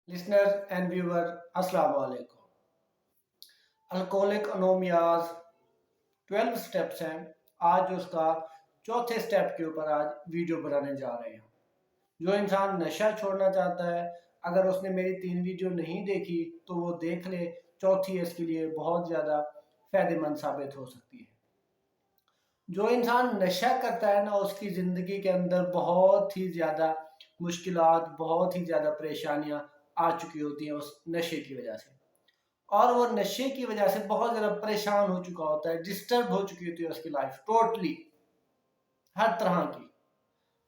Listeners and viewer, Assalamu alaikum. Alcoholic anonymous 12 steps हैं। आज उसका चौथे स्टेप के ऊपर आज वीडियो बनाने जा रहे हैं। जो इंसान नशा छोड़ना चाहता है, अगर उसने मेरी 3 वीडियो नहीं देखी तो वो देख ले। चौथी इसके लिए बहुत ज़्यादा फ़ायदेमंद साबित हो सकती है। जो इंसान नशा करता है ना, उसकी ज़िंदगी के अंदर बहुत ही ज़्यादा मुश्किलात, बहुत ही ज़्यादा परेशानियाँ आ चुकी होती हैं उस नशे की वजह से, और वो नशे की वजह से बहुत ज़्यादा परेशान हो चुका होता है, डिस्टर्ब हो चुकी होती है उसकी लाइफ टोटली हर तरह की।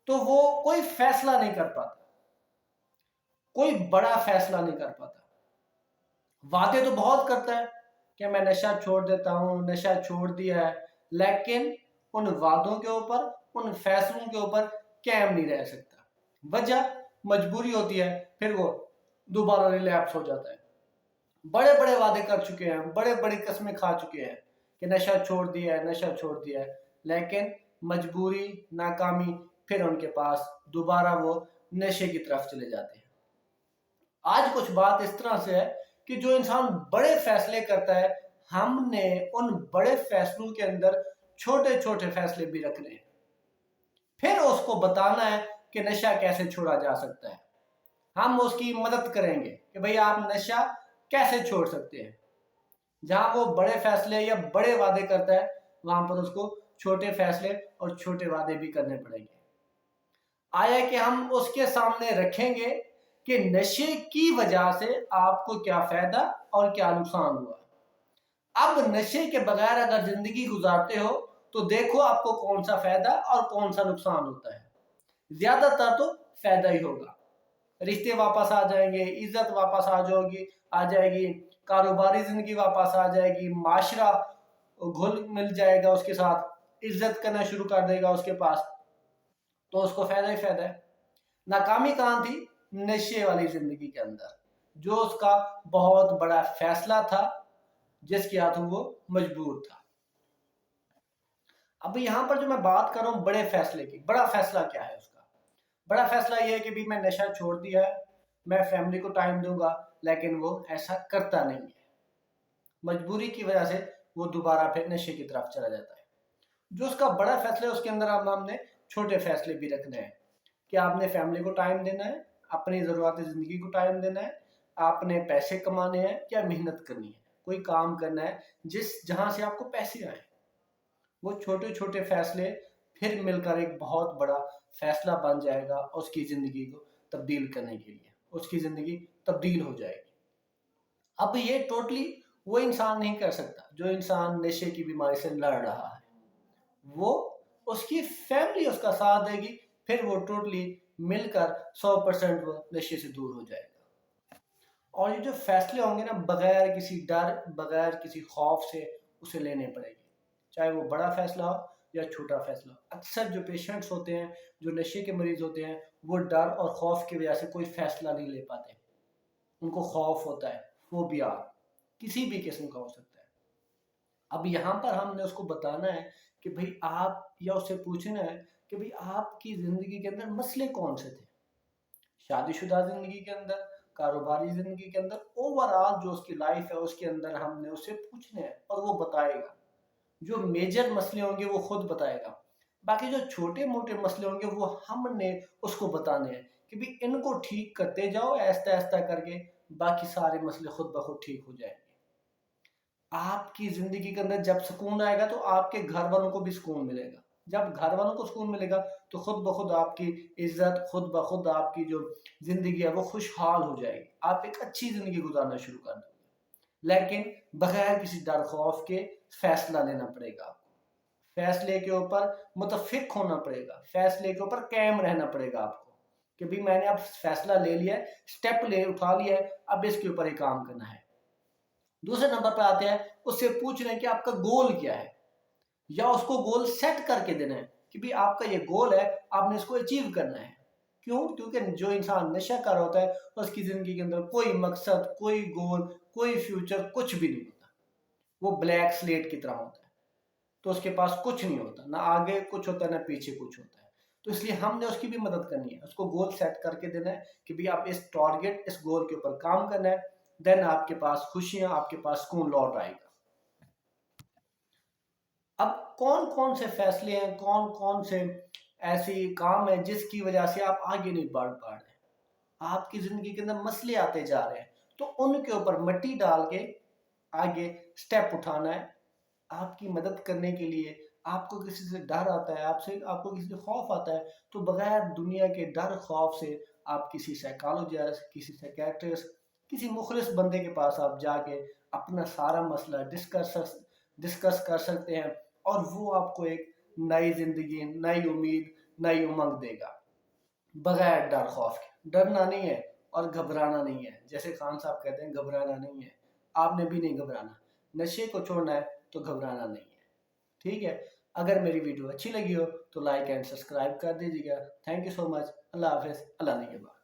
तो वो कोई फैसला नहीं कर पाता, कोई बड़ा फैसला नहीं कर पाता। वादे तो बहुत करता है कि मैं नशा छोड़ देता हूँ, नशा छोड़ दिया है, लेकिन उन वादों के ऊपर, उन फैसलों के ऊपर कायम नहीं रह सकता। वजह मजबूरी होती है, फिर वो दोबारा रिलैप्स हो जाता है। बड़े बड़े वादे कर चुके हैं, बड़े बड़ी कस्में खा चुके हैं कि नशा छोड़ दिया है, नशा छोड़ दिया है, लेकिन मजबूरी, नाकामी, फिर उनके पास दोबारा वो नशे की तरफ चले जाते हैं। आज कुछ बात इस तरह से है कि जो इंसान बड़े फैसले करता है, हमने उन बड़े फैसलों के अंदर छोटे छोटे फैसले भी रखने हैं। फिर उसको बताना है कि नशा कैसे छोड़ा जा सकता है। हम उसकी मदद करेंगे कि भाई आप नशा कैसे छोड़ सकते हैं। जहां वो बड़े फैसले या बड़े वादे करता है, वहां पर उसको छोटे फैसले और छोटे वादे भी करने पड़ेंगे। आया कि हम उसके सामने रखेंगे कि नशे की वजह से आपको क्या फायदा और क्या नुकसान हुआ। अब नशे के बगैर अगर जिंदगी गुजारते हो तो देखो आपको कौन सा फायदा और कौन सा नुकसान होता है। ज्यादातर तो फायदा ही होगा। रिश्ते वापस आ जाएंगे, इज्जत वापस आ जाएगी, कारोबारी जिंदगी वापस आ जाएगी, माशरा घुल मिल जाएगा उसके साथ, इज्जत करना शुरू कर देगा उसके पास, तो उसको फायदा ही फायदा है। नाकामी कहाँ थी? नशे वाली जिंदगी के अंदर, जो उसका बहुत बड़ा फैसला था, जिसके हाथों वो मजबूर था। अब यहाँ पर जो मैं बात कर रहा हूँ बड़े फैसले की, बड़ा फैसला क्या है उसका? बड़ा फैसला ये है कि भी मैं नशा छोड़ दिया है, मैं फैमिली को टाइम दूंगा, लेकिन वो ऐसा करता नहीं है। मजबूरी की वजह से वो दोबारा फिर नशे की तरफ चला जाता है। जो उसका बड़ा फैसला है, उसके अंदर हमने छोटे फैसले भी रखने हैं कि आपने फैमिली को टाइम देना है, अपनी ज़रूरत ज़िंदगी को टाइम देना है, आपने पैसे कमाने हैं या मेहनत करनी है, कोई काम करना है जहां से आपको पैसे आए। वो छोटे छोटे फैसले फिर मिलकर एक बहुत बड़ा फैसला बन जाएगा, उसकी ज़िंदगी को तब्दील करने के लिए उसकी ज़िंदगी तब्दील हो जाएगी। अब ये टोटली वो इंसान नहीं कर सकता जो इंसान नशे की बीमारी से लड़ रहा है। वो, उसकी फैमिली उसका साथ देगी, फिर वो टोटली मिलकर 100% वो नशे से दूर हो जाएगा। और ये जो फैसले होंगे ना, बगैर किसी डर, बगैर किसी खौफ से उसे लेने पड़ेंगे, चाहे वो बड़ा फैसला हो या छोटा फैसला हो। अक्सर जो पेशेंट्स होते हैं, जो नशे के मरीज होते हैं, वो डर और खौफ की वजह से कोई फैसला नहीं ले पाते। उनको खौफ होता है, फोबिया, किसी भी किस्म का हो सकता है। अब यहाँ पर हमने उसको बताना है कि भाई आप, या उससे पूछना है कि भाई आपकी जिंदगी के अंदर मसले कौन से थे, शादीशुदा जिंदगी के अंदर, कारोबारी जिंदगी के अंदर, ओवरऑल जो उसकी लाइफ है उसके अंदर हमने उससे पूछने हैं और वो बताएगा। जो मेजर मसले होंगे वो खुद बताएगा, बाकी जो छोटे मोटे मसले होंगे वो हमने उसको बताने हैं कि भी इनको ठीक करते जाओ ऐसा ऐसा करके, बाकी सारे मसले खुद ब खुद ठीक हो जाएंगे। आपकी जिंदगी के अंदर जब सुकून आएगा तो आपके घर वालों को भी सुकून मिलेगा। जब घर वालों को सुकून मिलेगा तो खुद ब खुद आपकी इज्जत, खुद ब खुद आपकी जो जिंदगी है वो खुशहाल हो जाएगी। आप एक अच्छी जिंदगी गुजारना शुरू कर दोगे, लेकिन बगैर किसी डर खौफ के फैसला लेना पड़ेगा आपको। फैसले के ऊपर मुतफिक होना पड़ेगा, फैसले के ऊपर कायम रहना पड़ेगा आपको कि भाई मैंने अब फैसला ले लिया है, स्टेप ले उठा लिया है, अब इसके ऊपर ही काम करना है। दूसरे नंबर पर आते हैं, उससे पूछ रहे हैं कि आपका गोल क्या है, या उसको गोल सेट करके देना है कि भाई आपका ये गोल है, आपने इसको अचीव करना है। क्यों? क्योंकि जो इंसान नशा कर रहा होता है उसकी जिंदगी के अंदर कोई मकसद, कोई गोल, कोई फ्यूचर, कुछ भी नहीं होता। वो ब्लैक स्लेट की तरह होता है, तो उसके पास कुछ नहीं होता, ना आगे कुछ होता है ना पीछे कुछ होता है। تو اس لیے ہم نے اس کی بھی مدد کرنی ہے، اس کو گول سیٹ کر کے دینا ہے کہ بھی آپ اس ٹارگٹ اس گول کے اوپر کام کرنا ہے، دین آپ کے پاس خوشیاں، آپ کے پاس سکون لوٹ آئے گا۔ اب کون کون سے فیصلے ہیں، کون کون سے ایسی کام ہے جس کی وجہ سے آپ آگے نہیں بڑھ پا رہے ہیں، آپ کی زندگی کے اندر مسئلے آتے جا رہے ہیں، تو ان کے اوپر مٹی ڈال کے آگے سٹیپ اٹھانا ہے۔ آپ کی مدد کرنے کے لیے آپ کو کسی سے ڈر آتا ہے، آپ کو کسی سے خوف آتا ہے، تو بغیر دنیا کے ڈر خوف سے آپ کسی سائیکالوجسٹ، کسی سائیکیٹرسٹ، کسی مخلص بندے کے پاس آپ جا کے اپنا سارا مسئلہ ڈسکس کر سکتے ہیں، اور وہ آپ کو ایک نئی زندگی، نئی امید، نئی امنگ دے گا، بغیر ڈر خوف کے۔ ڈرنا نہیں ہے اور گھبرانا نہیں ہے، جیسے خان صاحب کہتے ہیں گھبرانا نہیں ہے، آپ نے بھی نہیں گھبرانا، نشے کو چھوڑنا ہے تو گھبرانا نہیں ہے، ٹھیک ہے۔ اگر میری ویڈیو اچھی لگی ہو تو لائک اینڈ سبسکرائب کر دیجیے گا۔ تھینک یو سو مچ، اللہ حافظ، اللہ نگہبان۔